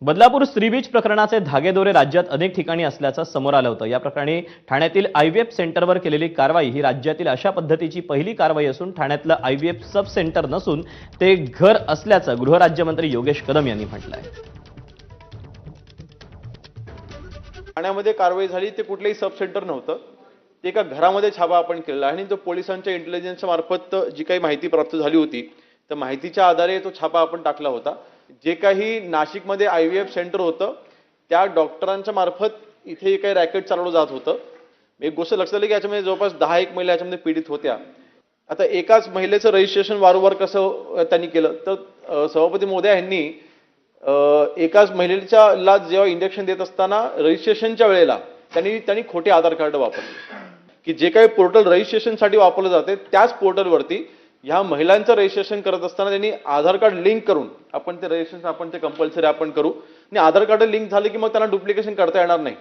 बदलापूर स्त्री बीच प्रकरणाचे धागेदोरे राज्यात अनेक ठिकाणी असल्याचं समोर आलं होतं। या प्रकरणी ठाण्यातील आयव्हीएफ सेंटरवर केलेली कारवाई ही राज्यातील अशा पद्धतीची पहिली कारवाई असून ठाण्यातलं आयव्हीएफ सब सेंटर नसून ते घर असल्याचं गृहराज्यमंत्री योगेश कदम यांनी म्हटलंय। ठाण्यामध्ये कारवाई झाली ते कुठलेही सब सेंटर नव्हतं, ते एका घरामध्ये छापा आपण केलेला आणि तो पोलिसांच्या इंटेलिजन्सच्या मार्फत जी काही माहिती प्राप्त झाली होती त्या माहितीच्या आधारे तो छापा आपण टाकला होता। जे काही नाशिकमध्ये आयव्हीएफ सेंटर होतं त्या डॉक्टरांच्या मार्फत इथे काही रॅकेट चालवलं जात होतं। एक गोष्ट लक्षात आली की याच्यामध्ये जवळपास 10 महिला याच्यामध्ये पीडित होत्या। आता एकाच महिलेचं रजिस्ट्रेशन वारंवार कसं त्यांनी केलं तर सभापती महोदय यांनी एकाच महिलेला जेव्हा इंजेक्शन देत असताना रजिस्ट्रेशनच्या वेळेला त्यांनी खोटे आधार कार्ड वापरले की जे काही पोर्टल रजिस्ट्रेशनसाठी वापरलं जाते त्याच पोर्टलवरती ह्या महिलांचं रजिस्ट्रेशन करत असताना त्यांनी आधार कार्ड लिंक करून आपण ते रजिस्ट्रेशन आपण ते कंपल्सरी आपण करू आणि आधार कार्ड लिंक झाले की मग त्यांना डुप्लिकेशन करता येणार नाही।